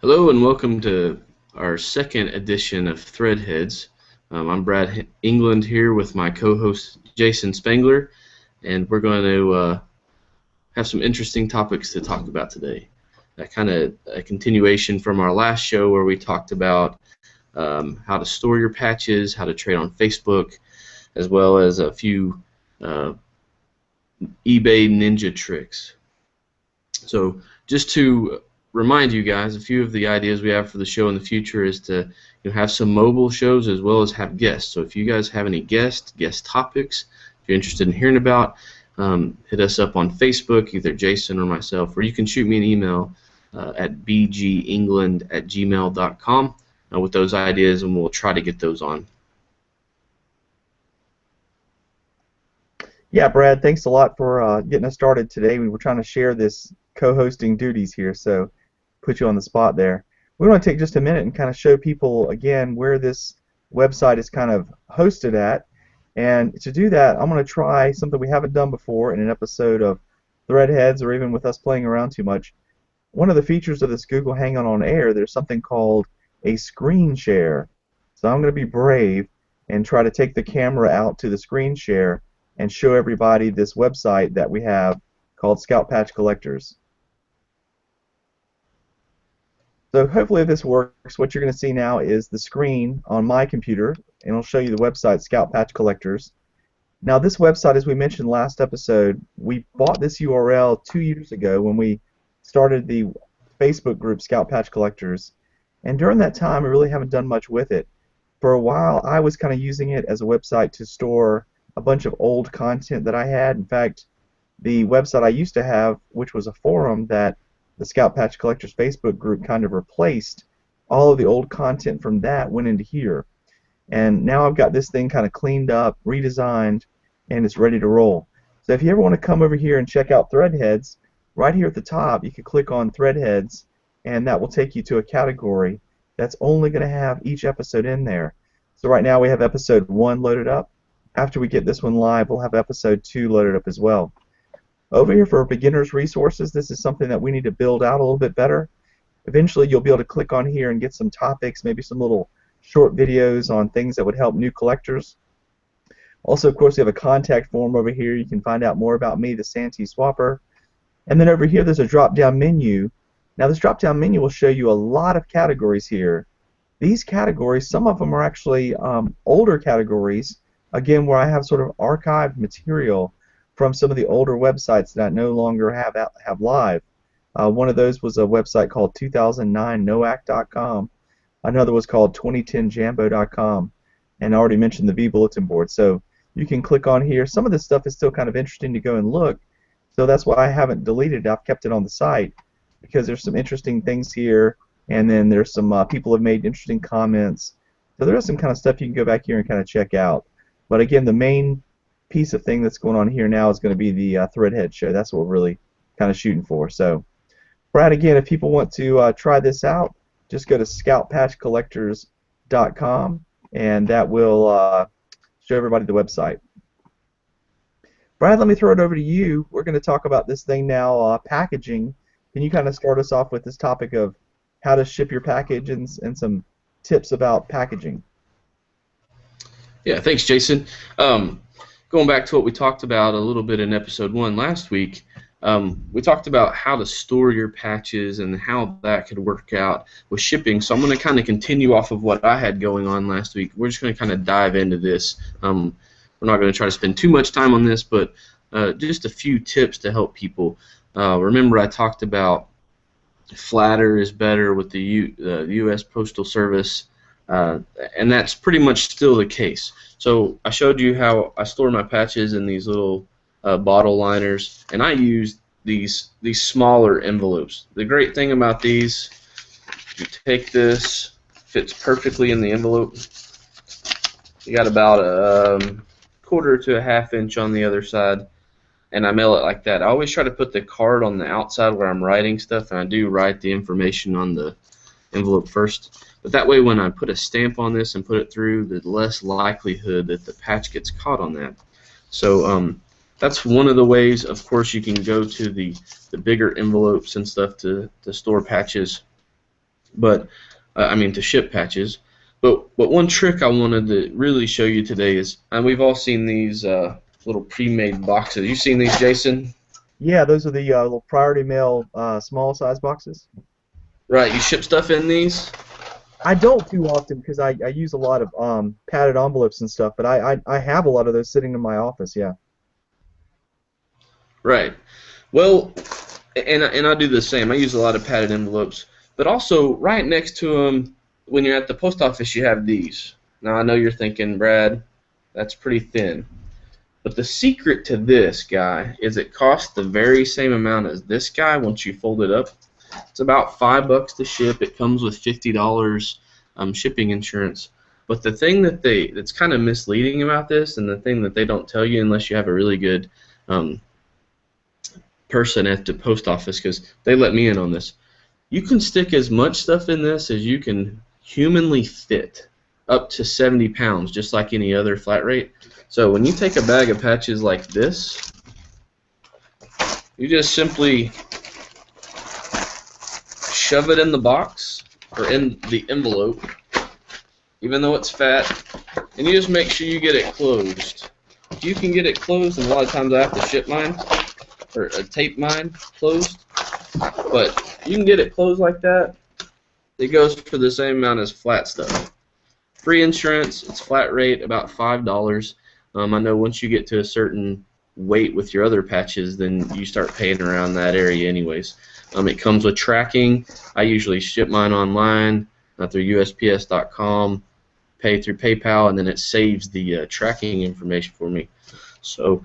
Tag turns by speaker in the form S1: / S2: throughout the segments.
S1: Hello and welcome to our second edition of Threadheads. I'm Brad England here with my co-host Jason Spangler, and we're going to have some interesting topics to talk about today. Kind of a continuation from our last show where we talked about how to store your patches, how to trade on Facebook, as well as a few eBay ninja tricks. So just to remind you guys, a few of the ideas we have for the show in the future is to have some mobile shows as well as have guests. So if you guys have any guest topics, if you're interested in hearing about, hit us up on Facebook, either Jason or myself, or you can shoot me an email at bgengland@gmail.com with those ideas, and we'll try to get those on.
S2: Yeah, Brad, thanks a lot for getting us started today. We were trying to share this co-hosting duties here, so put you on the spot there. We want to take just a minute and kind of show people again where this website is kind of hosted at. And to do that, I'm going to try something we haven't done before in an episode of Threadheads or even with us playing around too much. One of the features of this Google Hangout on Air, there's something called a screen share. So I'm going to be brave and try to take the camera out to the screen share and show everybody this website that we have called Scout Patch Collectors. So hopefully if this works, what you're going to see now is the screen on my computer, and it'll show you the website Scout Patch Collectors. Now this website, as we mentioned last episode, we bought this URL 2 years ago when we started the Facebook group Scout Patch Collectors, and during that time we really haven't done much with it. For a while I was kind of using it as a website to store a bunch of old content that I had. In fact, the website I used to have, which was a forum that the Scout Patch Collectors Facebook group kind of replaced, all of the old content from that went into here. And now I've got this thing kind of cleaned up, redesigned, and it's ready to roll. So if you ever want to come over here and check out Threadheads, right here at the top you can click on Threadheads, and that will take you to a category that's only going to have each episode in there. So right now we have episode 1 loaded up. After we get this one live, we'll have episode 2 loaded up as well. Over here for beginners resources, this is something that we need to build out a little bit better. Eventually you'll be able to click on here and get some topics, maybe some little short videos on things that would help new collectors. Also, of course, we have a contact form over here. You can find out more about me, the Santee Swapper. And then over here there's a drop-down menu. Now this drop-down menu will show you a lot of categories here. These categories, some of them are actually older categories, again, where I have sort of archived material from some of the older websites that I no longer have live. One of those was a website called 2009 NOAC.com. Another was called 2010Jambo.com. And I already mentioned the V bulletin board. So you can click on here. Some of this stuff is still kind of interesting to go and look. So that's why I haven't deleted it. I've kept it on the site because there's some interesting things here. And then there's some people have made interesting comments. So there is some kind of stuff you can go back here and kind of check out. But again, the main piece of thing that's going on here now is going to be the Threadhead show. That's what we're really kind of shooting for. So, Brad, again, if people want to try this out, just go to scoutpatchcollectors.com, and that will show everybody the website. Brad, let me throw it over to you. We're going to talk about this thing now, packaging. Can you kind of start us off with this topic of how to ship your package and some tips about packaging?
S1: Yeah, thanks, Jason. Going back to what we talked about a little bit in episode 1 last week, we talked about how to store your patches and how that could work out with shipping. So I'm going to kind of continue off of what I had going on last week. We're just going to kind of dive into this. We're not going to try to spend too much time on this, but just a few tips to help people. Remember I talked about flatter is better with the U.S. Postal Service, and that's pretty much still the case. So I showed you how I store my patches in these little bottle liners, and I use these smaller envelopes. The great thing about these, you take this, fits perfectly in the envelope. You got about a quarter to a half inch on the other side, and I mail it like that. I always try to put the card on the outside where I'm writing stuff, and I do write the information on the envelope first. But that way when I put a stamp on this and put it through, the less likelihood that the patch gets caught on that. So that's one of the ways. Of course, you can go to the bigger envelopes and stuff to store patches, but I mean to ship patches. But one trick I wanted to really show you today is, and we've all seen these little pre-made boxes. You seen these, Jason?
S2: Yeah, those are the little priority mail small size boxes.
S1: Right. You ship stuff in these.
S2: I don't too often because I use a lot of padded envelopes and stuff, but I have a lot of those sitting in my office, yeah.
S1: Right. Well, and I do the same. I use a lot of padded envelopes, but also right next to them, when you're at the post office, you have these. Now I know you're thinking, Brad, that's pretty thin. But the secret to this guy is it costs the very same amount as this guy once you fold it up. It's about $5 to ship. It comes with $50 shipping insurance. But the thing that's kind of misleading about this, and the thing that they don't tell you unless you have a really good person at the post office, because they let me in on this, you can stick as much stuff in this as you can humanly fit, up to 70 pounds, just like any other flat rate. So when you take a bag of patches like this, you just simply shove it in the box or in the envelope, even though it's fat, and you just make sure you get it closed. If you can get it closed, and a lot of times I have to ship mine or tape mine closed, but you can get it closed like that. It goes for the same amount as flat stuff. Free insurance, it's flat rate, about $5. I know once you get to a certain weight with your other patches, then you start paying around that area anyways. It comes with tracking. I usually ship mine online through USPS.com, pay through PayPal, and then it saves the tracking information for me. So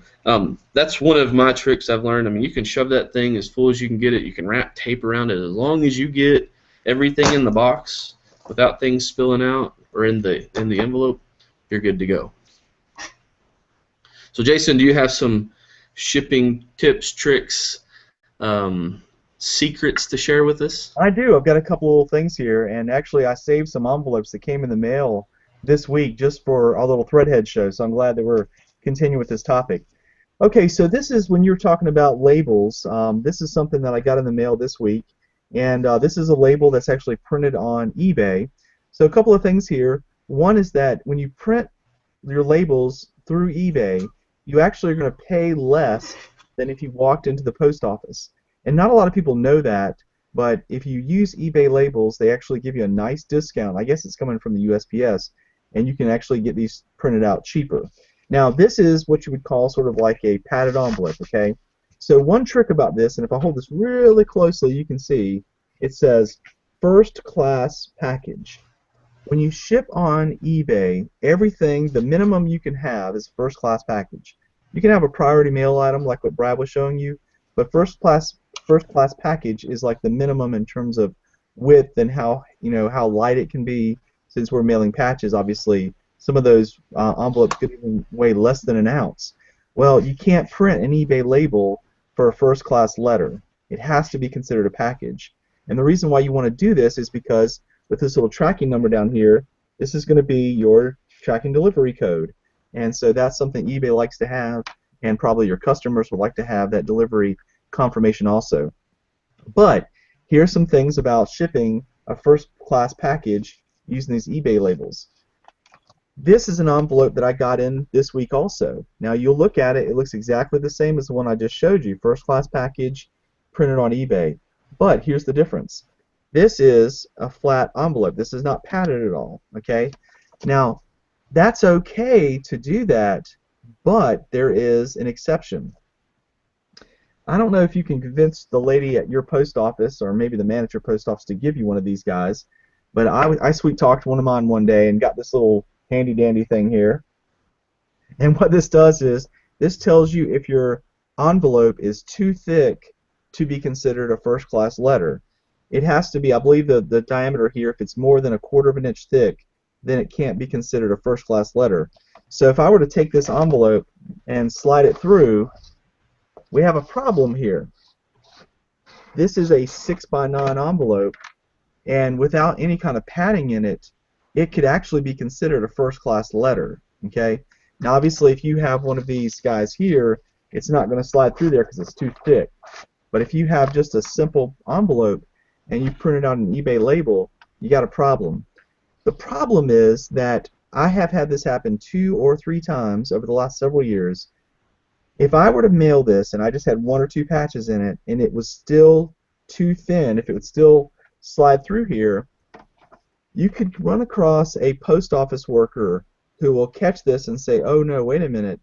S1: that's one of my tricks I've learned. I mean, you can shove that thing as full as you can get it. You can wrap tape around it as long as you get everything in the box without things spilling out or in the envelope. You're good to go. So, Jason, do you have some shipping tips, tricks, secrets to share with us?
S2: I do. I've got a couple of things here, and actually I saved some envelopes that came in the mail this week just for our little Threadhead show, so I'm glad that we're continuing with this topic. Okay, so this is when you're talking about labels. This is something that I got in the mail this week, and this is a label that's actually printed on eBay. So a couple of things here. One is that when you print your labels through eBay, you actually are going to pay less than if you walked into the post office. And not a lot of people know that, but if you use eBay labels, they actually give you a nice discount. I guess it's coming from the USPS, and you can actually get these printed out cheaper. Now, this is what you would call sort of like a padded envelope, okay? So one trick about this, and if I hold this really closely, you can see it says first class package. When you ship on eBay, everything, the minimum you can have is first class package. You can have a priority mail item like what Brad was showing you, but first class package is like the minimum in terms of width and how light it can be. Since we're mailing patches, obviously some of those envelopes could even weigh less than an ounce. Well, you can't print an eBay label for a first class letter. It has to be considered a package. And the reason why you want to do this is because with this little tracking number down here, this is going to be your tracking delivery code. And so that's something eBay likes to have, and probably your customers would like to have that delivery confirmation also. But here's some things about shipping a first-class package using these eBay labels. This is an envelope that I got in this week also. Now you'll look at it, it looks exactly the same as the one I just showed you, first-class package printed on eBay. But here's the difference. This is a flat envelope. This is not padded at all, okay? Now, that's okay to do that, but there is an exception. I don't know if you can convince the lady at your post office or maybe the manager post office to give you one of these guys, but I sweet-talked one of mine one day and got this little handy-dandy thing here. And what this does is this tells you if your envelope is too thick to be considered a first-class letter. It has to be, I believe the diameter here, if it's more than 1/4 of an inch thick, then it can't be considered a first-class letter. So if I were to take this envelope and slide it through, we have a problem here. This is a 6x9 envelope, and without any kind of padding in it, it could actually be considered a first-class letter. Okay. Now, obviously, if you have one of these guys here it's not going to slide through there because it's too thick. But if you have just a simple envelope and you print it on an eBay label, you got a problem. The problem is that I have had this happen 2 or 3 times over the last several years. If I were to mail this and I just had 1 or 2 patches in it and it was still too thin, if it would still slide through here, you could run across a post office worker who will catch this and say, oh no, wait a minute,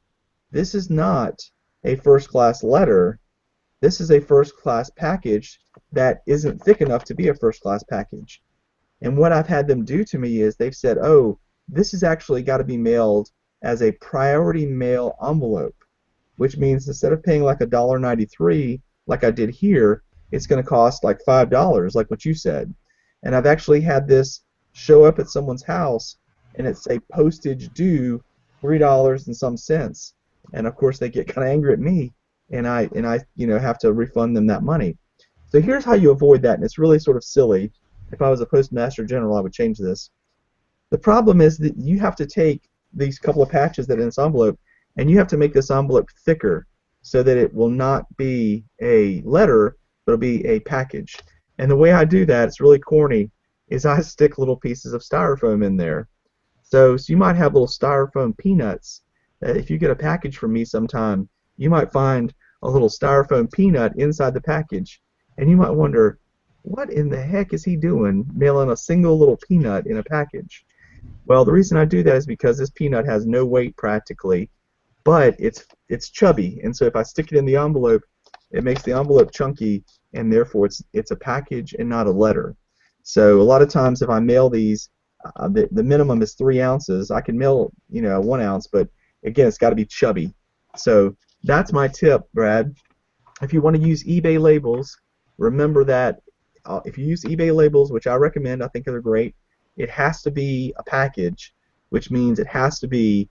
S2: this is not a first class letter, this is a first class package that isn't thick enough to be a first class package. And what I've had them do to me is they've said, oh, this has actually got to be mailed as a priority mail envelope, which means instead of paying like $1.93 like I did here, it's going to cost like $5, like what you said. And I've actually had this show up at someone's house, and it's a postage due $3 and some cents. And of course they get kind of angry at me, and I have to refund them that money. So here's how you avoid that, and it's really sort of silly. If I was a postmaster general, I would change this. The problem is that you have to take these couple of patches that are in this envelope, and you have to make this envelope thicker so that it will not be a letter, but it'll be a package. And the way I do that, it's really corny, is I stick little pieces of styrofoam in there. So you might have little styrofoam peanuts. If you get a package from me sometime, you might find a little styrofoam peanut inside the package, and you might wonder, what in the heck is he doing mailing a single little peanut in a package? Well, the reason I do that is because this peanut has no weight practically, but it's chubby, and so if I stick it in the envelope, it makes the envelope chunky, and therefore it's a package and not a letter. So a lot of times if I mail these, the minimum is 3 ounces. I can mail 1 ounce, but again, it's got to be chubby. So that's my tip, Brad. If you want to use eBay labels, remember that if you use eBay labels, which I recommend, I think they're great, it has to be a package, which means it has to be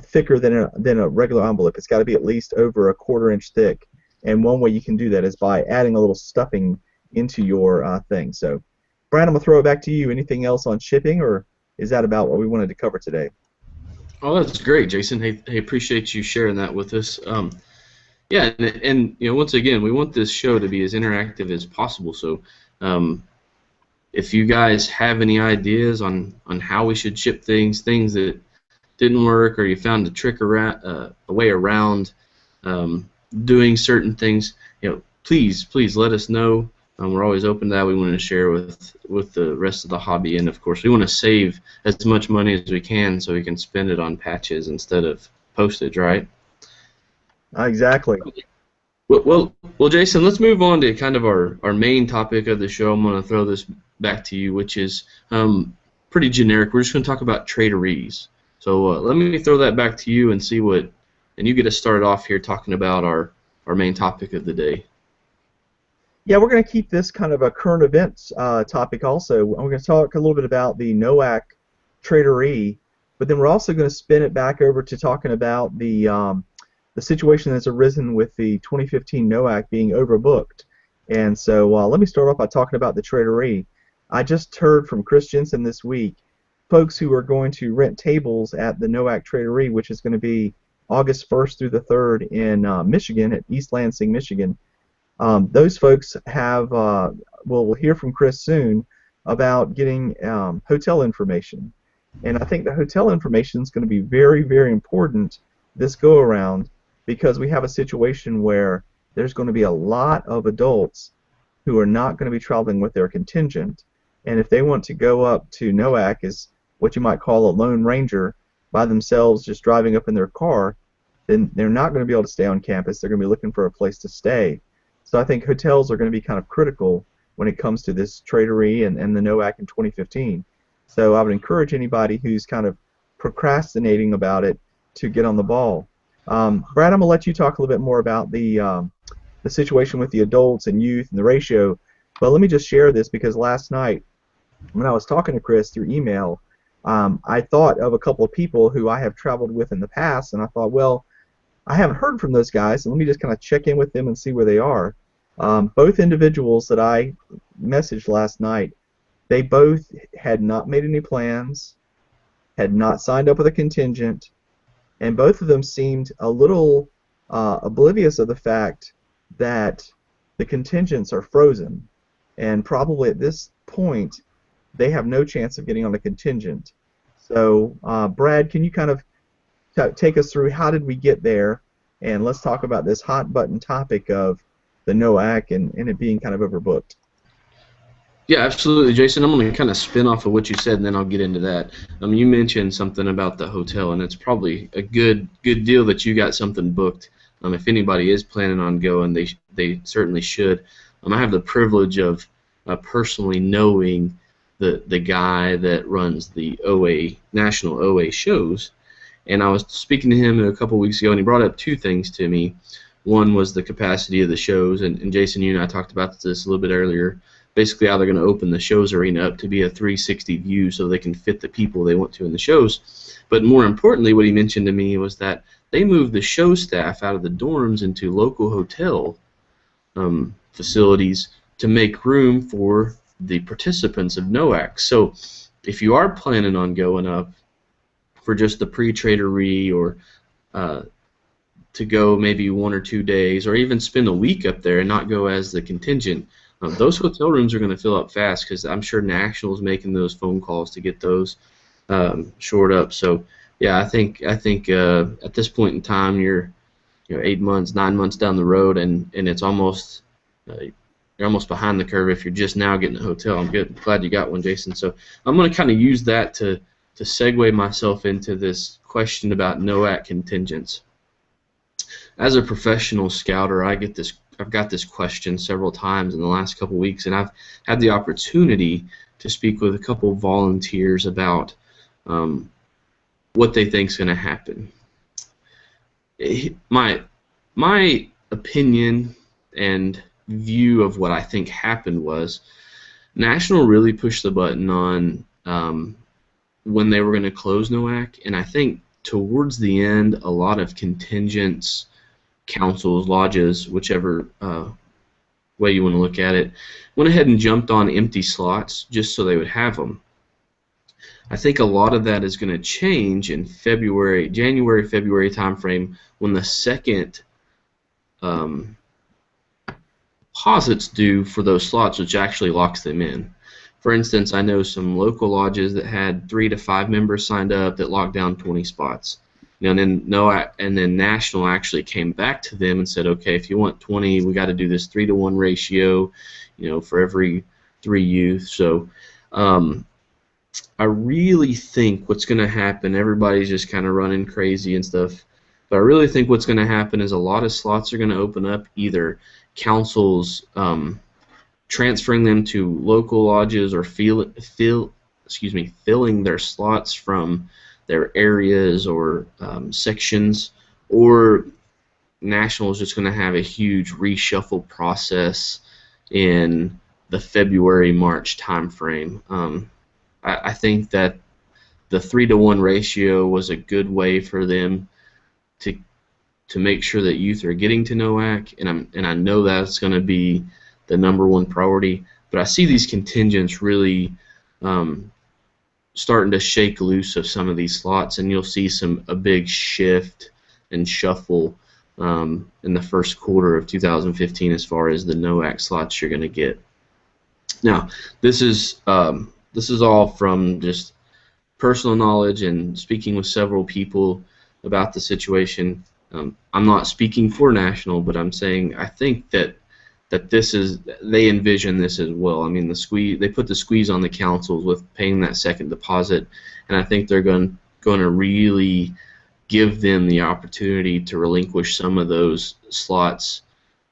S2: thicker than a regular envelope. It's got to be at least over a 1/4 inch thick. And one way you can do that is by adding a little stuffing into your thing. So, Brad, I'm going to throw it back to you. Anything else on shipping, or is that about what we wanted to cover today?
S1: Oh, that's great, Jason. Hey, appreciate you sharing that with us. Yeah, and once again, we want this show to be as interactive as possible. So, if you guys have any ideas on how we should ship things that didn't work, or you found a trick around, a way around doing certain things, please let us know. We're always open to that. We want to share with the rest of the hobby, and of course, we want to save as much money as we can so we can spend it on patches instead of postage, right?
S2: Exactly.
S1: Well, Jason, let's move on to kind of our main topic of the show. I'm going to throw this back to you, which is pretty generic. We're just going to talk about Trade-O-Rees. So let me throw that back to you and see and you get us started off here talking about our main topic of the day.
S2: Yeah, we're going to keep this kind of a current events topic also. We're going to talk a little bit about the NOAC Trade-O-Ree, but then we're also going to spin it back over to talking about the situation that's arisen with the 2015 NOAC being overbooked. And so let me start off by talking about the Trade-O-Ree. I just heard from Chris Jensen this week, folks who are going to rent tables at the NOAC Trade-O-Ree, which is going to be August 1st through the 3rd in Michigan, at East Lansing, Michigan. Those folks we'll hear from Chris soon about getting hotel information. And I think the hotel information is going to be very, very important this go-around, because we have a situation where there's going to be a lot of adults who are not going to be traveling with their contingent. And if they want to go up to NOAC as what you might call a lone ranger by themselves, just driving up in their car, then they're not going to be able to stay on campus. They're going to be looking for a place to stay. So I think hotels are going to be kind of critical when it comes to this Trade-O-Ree and the NOAC in 2015. So I would encourage anybody who's kind of procrastinating about it to get on the ball. Brad, I'm going to let you talk a little bit more about the situation with the adults and youth and the ratio. But let me just share this, because last night when I was talking to Chris through email, I thought of a couple of people who I have traveled with in the past, and I thought, well, I haven't heard from those guys, so let me just kind of check in with them and see where they are. Both individuals that I messaged last night, they both had not made any plans, had not signed up with a contingent, and both of them seemed a little oblivious of the fact that the contingents are frozen, and probably at this point they have no chance of getting on a contingent. So, Brad, can you kind of take us through how did we get there, and let's talk about this hot button topic of the NOAC and it being kind of overbooked.
S1: Yeah, absolutely, Jason. I'm going to kind of spin off of what you said, and then I'll get into that. You mentioned something about the hotel, and it's probably a good deal that you got something booked. If anybody is planning on going, they certainly should. I have the privilege of personally knowing the guy that runs the national OA shows, and I was speaking to him a couple weeks ago, and he brought up two things to me. One was the capacity of the shows, and Jason, you and I talked about this a little bit earlier. Basically, how they're going to open the shows arena up to be a 360 view so they can fit the people they want to in the shows. But more importantly, what he mentioned to me was that they moved the show staff out of the dorms into local hotel facilities to make room for the participants of NOAC. So if you are planning on going up for just the pre-Trade-O-Ree or to go maybe 1 or 2 days or even spend a week up there and not go as the contingent, those hotel rooms are going to fill up fast because I'm sure National's making those phone calls to get those shored up. So yeah, I think at this point in time you're 8 months, 9 months down the road, and it's almost you're almost behind the curve if you're just now getting a hotel. I'm glad you got one, Jason. So I'm going to kind of use that to segue myself into this question about NOAC contingents. As a professional scouter, I've got this question several times in the last couple weeks, and I've had the opportunity to speak with a couple volunteers about what they think is going to happen. My opinion and view of what I think happened was National really pushed the button on when they were going to close NOAC, and I think towards the end a lot of contingents, councils, lodges, whichever way you want to look at it, went ahead and jumped on empty slots just so they would have them. I think a lot of that is going to change in January, February timeframe when the second deposits due for those slots, which actually locks them in. For instance, I know some local lodges that had 3 to 5 members signed up that locked down 20 spots. And then National actually came back to them and said, okay, if you want 20, we got to do this 3-to-1 ratio, for every 3 youth. So I really think what's going to happen, everybody's just kind of running crazy and stuff, but I really think what's going to happen is a lot of slots are going to open up, either councils transferring them to local lodges or filling their slots from their areas or sections, or National is just going to have a huge reshuffle process in the February-March timeframe. I think that the 3-to-1 ratio was a good way for them to make sure that youth are getting to NOAC, and I know that's going to be the #1 priority. But I see these contingents really starting to shake loose of some of these slots, and you'll see a big shift and shuffle in the first quarter of 2015 as far as the NOAC slots you're going to get. Now, this is all from just personal knowledge and speaking with several people about the situation. I'm not speaking for National, but I'm saying I think that they envision this as well. I mean, they put the squeeze on the councils with paying that second deposit, and I think they're going to really give them the opportunity to relinquish some of those slots,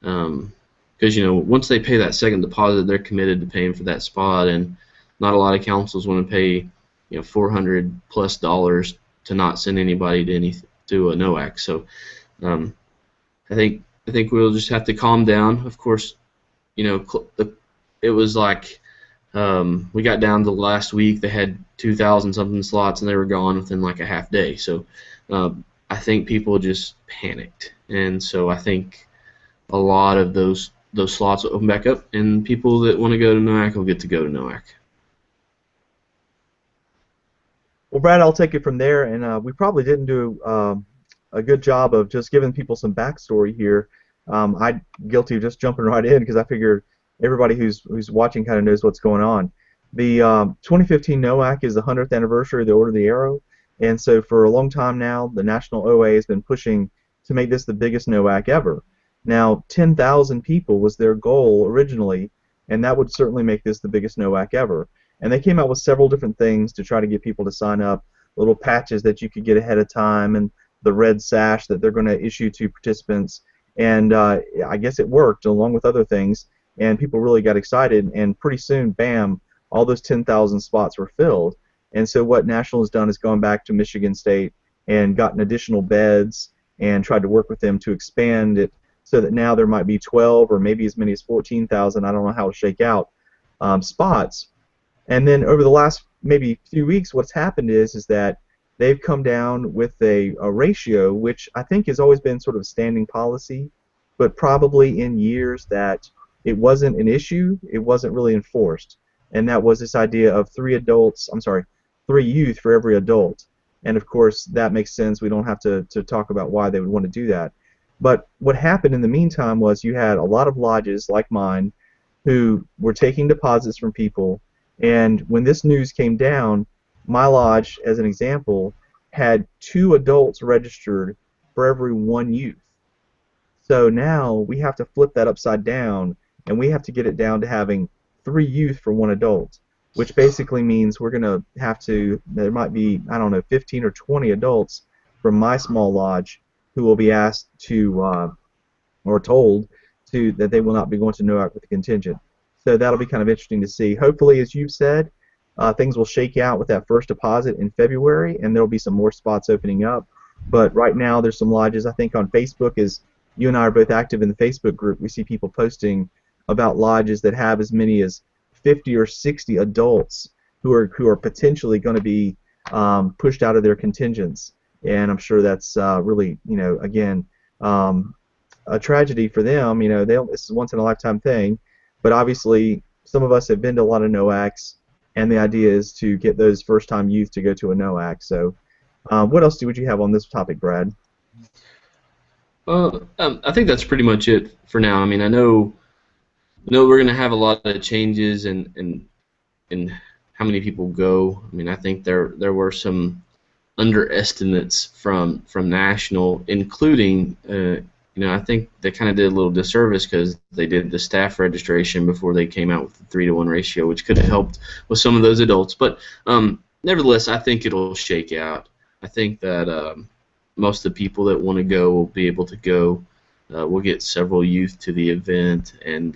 S1: because once they pay that second deposit, they're committed to paying for that spot, and not a lot of councils want to pay $400+ to not send anybody to a NOAC. So I think we'll just have to calm down. Of course, it was like we got down to last week. They had 2,000 something slots, and they were gone within like a half day. So I think people just panicked, and so I think a lot of those slots will open back up, and people that want to go to NOAC will get to go to NOAC.
S2: Well, Brad, I'll take it from there, and we probably didn't do a good job of just giving people some backstory here. I'm guilty of just jumping right in because I figured everybody who's watching kind of knows what's going on. The 2015 NOAC is the 100th anniversary of the Order of the Arrow, and so for a long time now, the National OA has been pushing to make this the biggest NOAC ever. Now, 10,000 people was their goal originally, and that would certainly make this the biggest NOAC ever. And they came out with several different things to try to get people to sign up, little patches that you could get ahead of time, and the red sash that they're going to issue to participants. And I guess it worked, along with other things, and people really got excited, and pretty soon, bam, all those 10,000 spots were filled. And so what National has done is gone back to Michigan State and gotten additional beds and tried to work with them to expand it so that now there might be 12 or maybe as many as 14,000, I don't know how it'll shake out, spots. And then over the last maybe few weeks, what's happened is that they've come down with a ratio, which I think has always been sort of standing policy, but probably in years that it wasn't an issue, it wasn't really enforced. And that was this idea of 3 youth for every adult. And of course, that makes sense. We don't have to talk about why they would want to do that. But what happened in the meantime was you had a lot of lodges like mine who were taking deposits from people, and when this news came down, my lodge, as an example, had 2 adults registered for every 1 youth. So now we have to flip that upside down, and we have to get it down to having 3 youth for 1 adult, which basically means we're going to have to, there might be, I don't know, 15 or 20 adults from my small lodge who will be asked to, or told to, that they will not be going to NOAC with the contingent. So that'll be kind of interesting to see. Hopefully, as you've said, things will shake out with that first deposit in February, and there'll be some more spots opening up. But right now, there's some lodges, I think on Facebook, as you and I are both active in the Facebook group, we see people posting about lodges that have as many as 50 or 60 adults who are potentially going to be pushed out of their contingents. And I'm sure that's really, again, a tragedy for them. This is a once-in-a-lifetime thing. But obviously, some of us have been to a lot of NOACs, and the idea is to get those first-time youth to go to a NOAC. So what else would you have on this topic, Brad?
S1: I think that's pretty much it for now. I mean, I know we're going to have a lot of changes in how many people go. I mean, I think there were some underestimates from National, including I think they kind of did a little disservice because they did the staff registration before they came out with the 3-to-1 ratio, which could have helped with some of those adults. But nevertheless, I think it'll shake out. I think that most of the people that want to go will be able to go. We'll get several youth to the event, and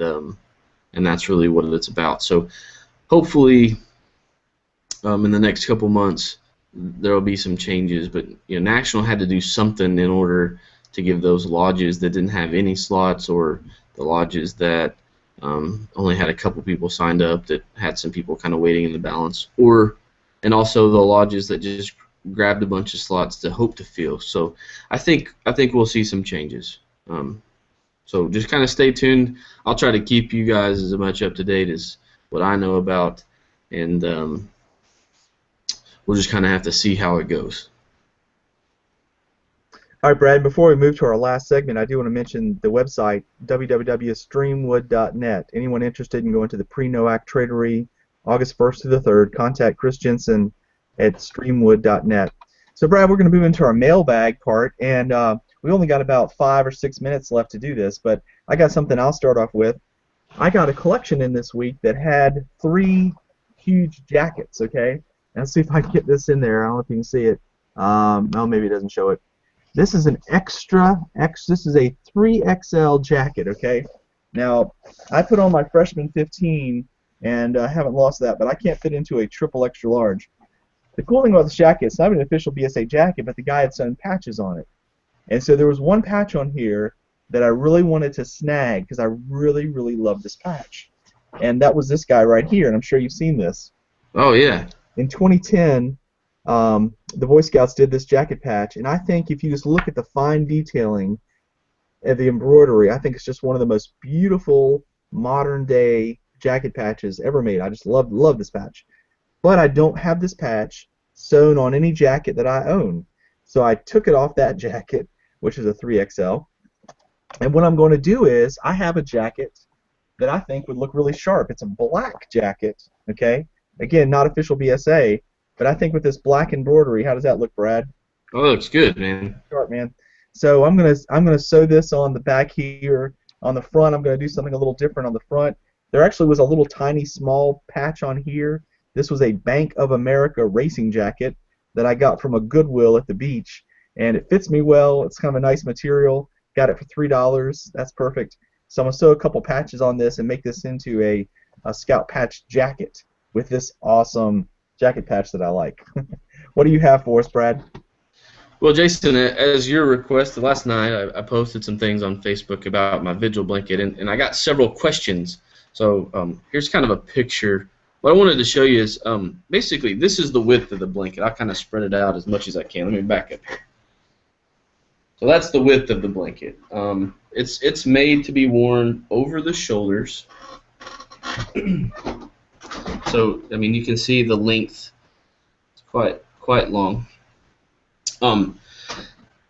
S1: that's really what it's about. So hopefully in the next couple months there will be some changes. But National had to do something in order to give those lodges that didn't have any slots, or the lodges that only had a couple people signed up, that had some people kind of waiting in the balance, and also the lodges that just grabbed a bunch of slots to hope to fill. So I think we'll see some changes. So just kind of stay tuned. I'll try to keep you guys as much up to date as what I know about, and we'll just kind of have to see how it goes.
S2: All right, Brad, before we move to our last segment, I do want to mention the website, www.streamwood.net. Anyone interested in going to the pre-NOAC Trade-O-Ree, August 1st through the 3rd, contact Chris Jensen at streamwood.net. So, Brad, we're going to move into our mailbag part, and we only got about 5 or 6 minutes left to do this, but I got something I'll start off with. I got a collection in this week that had 3 huge jackets, okay? And let's see if I can get this in there. I don't know if you can see it. No, maybe it doesn't show it. This is an this is a 3XL jacket, okay? Now, I put on my freshman 15, and I haven't lost that, but I can't fit into a triple extra large. The cool thing about this jacket, it's not an official BSA jacket, but the guy had sewn patches on it. And so there was one patch on here that I really wanted to snag because I really, really love this patch. And that was this guy right here, and I'm sure you've seen this.
S1: Oh, yeah.
S2: In 2010, the Boy Scouts did this jacket patch, and I think if you just look at the fine detailing of the embroidery, I think it's just one of the most beautiful modern-day jacket patches ever made. I just love this patch. But I don't have this patch sewn on any jacket that I own. So I took it off that jacket, which is a 3XL. And what I'm going to do is I have a jacket that I think would look really sharp. It's a black jacket, okay? Again, not official BSA, but I think with this black embroidery, how does that look, Brad?
S1: Oh, it looks good, man.
S2: Sharp, man. So I'm gonna sew this on the back here. On the front, I'm gonna do something a little different on the front. There actually was a little tiny small patch on here. This was a Bank of America racing jacket that I got from a Goodwill at the beach, and it fits me well. It's kind of a nice material. Got it for $3. That's perfect. So I'm gonna sew a couple patches on this and make this into a Scout patch jacket with this awesome jacket patch that I like. What do you have for us, Brad?
S1: Well, Jason, as your request, last night I posted some things on Facebook about my Vigil blanket, and I got several questions. So here's kind of a picture. What I wanted to show you is basically this is the width of the blanket. I kind of spread it out as much as I can. Let me back up here. So that's the width of the blanket. It's made to be worn over the shoulders. So I mean, you can see the length. It's quite long.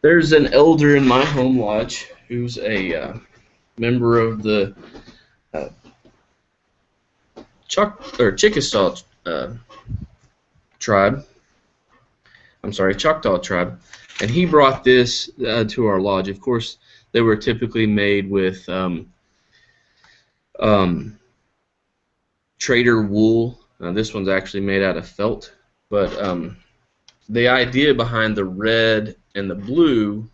S1: There's an elder in my home lodge who's a member of the Chickasaw tribe. I'm sorry, Choctaw tribe, and he brought this to our lodge. Of course, they were typically made with trader wool. This one's actually made out of felt, but the idea behind the red and the blue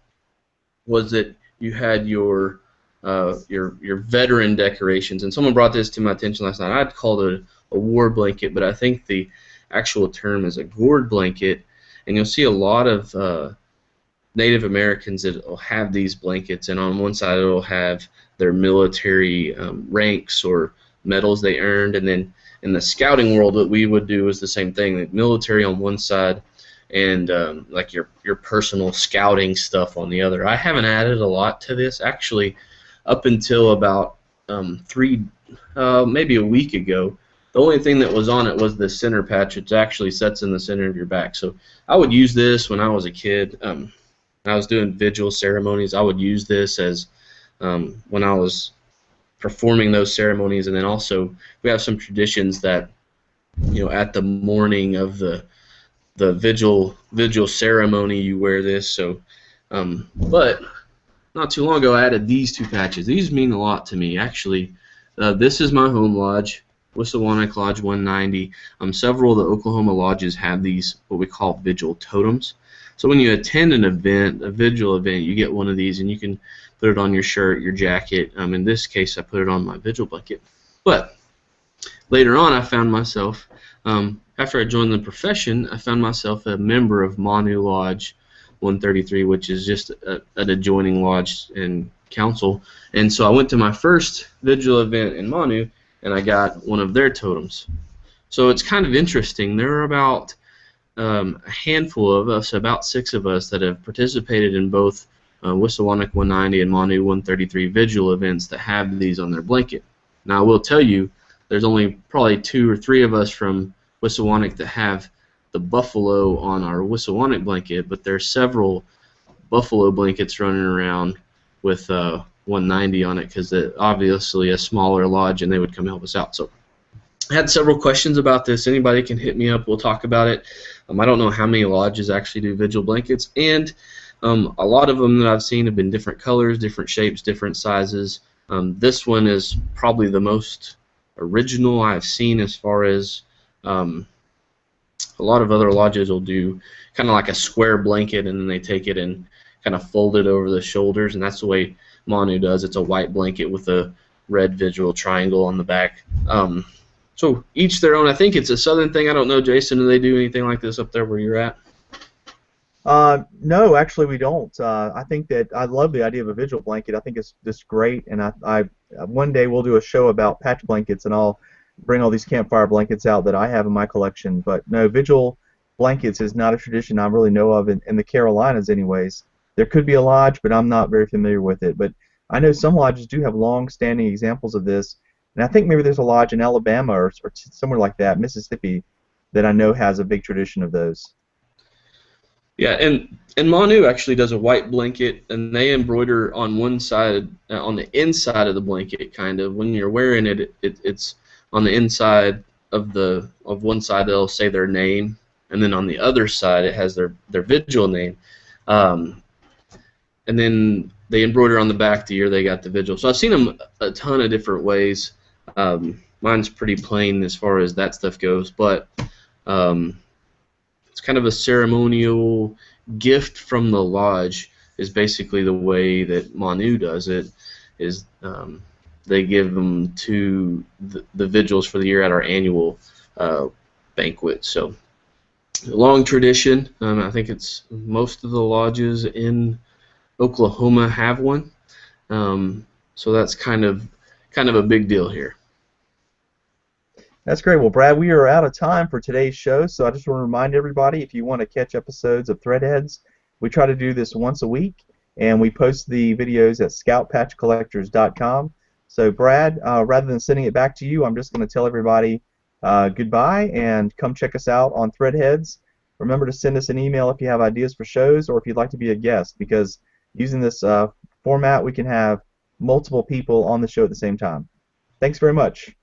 S1: was that you had your veteran decorations, and someone brought this to my attention last night. I'd called it a war blanket, but I think the actual term is a gourd blanket, and you'll see a lot of Native Americans that will have these blankets, and on one side it will have their military ranks or medals they earned, and then in the scouting world what we would do is the same thing, the military on one side and like your personal scouting stuff on the other. I haven't added a lot to this actually up until about maybe a week ago. The only thing that was on it was the center patch, which actually sets in the center of your back. So I would use this when I was a kid. When I was doing vigil ceremonies, I would use this as when I was performing those ceremonies, and then also we have some traditions that at the morning of the vigil ceremony you wear this. So but not too long ago I added these two patches. These mean a lot to me actually. This is my home lodge, Wissawanek Lodge 190. Several of the Oklahoma lodges have these what we call vigil totems. So when you attend an event, a vigil event, you get one of these and you can put it on your shirt, your jacket. In this case I put it on my vigil blanket. But later on I found myself after I joined the profession, I found myself a member of Manu Lodge 133, which is just an adjoining lodge and council. And so I went to my first vigil event in Manu, and I got one of their totems. So it's kind of interesting. There are about a handful of us, about 6 of us, that have participated in both Wissawanek 190 and Manu 133 vigil events that have these on their blanket. Now I will tell you, there's only probably 2 or 3 of us from Wissawanek that have the buffalo on our Wissawanek blanket, but there's several buffalo blankets running around with 190 on it because it's obviously a smaller lodge and they would come help us out. So I had several questions about this. Anybody can hit me up. We'll talk about it. I don't know how many lodges actually do vigil blankets, and a lot of them that I've seen have been different colors, different shapes, different sizes. This one is probably the most original I've seen as far as a lot of other lodges will do kind of like a square blanket and then they take it and kind of fold it over the shoulders, and that's the way Manu does. It's a white blanket with a red vigil triangle on the back. So each their own. I think it's a southern thing. I don't know, Jason, do they do anything like this up there where you're at?
S2: No, actually we don't. I think that I love the idea of a vigil blanket. I think it's just great, and I one day we'll do a show about patch blankets, and I'll bring all these campfire blankets out that I have in my collection. But no, vigil blankets is not a tradition I really know of in the Carolinas anyways. There could be a lodge, but I'm not very familiar with it. But I know some lodges do have long-standing examples of this, and I think maybe there's a lodge in Alabama or somewhere like that, Mississippi, that I know has a big tradition of those.
S1: Yeah, and Manu actually does a white blanket, and they embroider on one side, on the inside of the blanket, kind of. When you're wearing it, it's on the inside of one side they'll say their name, and then on the other side it has their Vigil name, um, and then they embroider on the back the year they got the Vigil. So I've seen them a ton of different ways. Mine's pretty plain as far as that stuff goes, but um, it's kind of a ceremonial gift from the lodge is basically the way that Manu does it. Is they give them to the vigils for the year at our annual banquet. So a long tradition. I think it's most of the lodges in Oklahoma have one. So that's kind of a big deal here.
S2: That's great. Well, Brad, we are out of time for today's show, so I just want to remind everybody, if you want to catch episodes of Threadheads, we try to do this once a week, and we post the videos at scoutpatchcollectors.com. So, Brad, rather than sending it back to you, I'm just going to tell everybody goodbye and come check us out on Threadheads. Remember to send us an email if you have ideas for shows or if you'd like to be a guest, because using this format, we can have multiple people on the show at the same time. Thanks very much.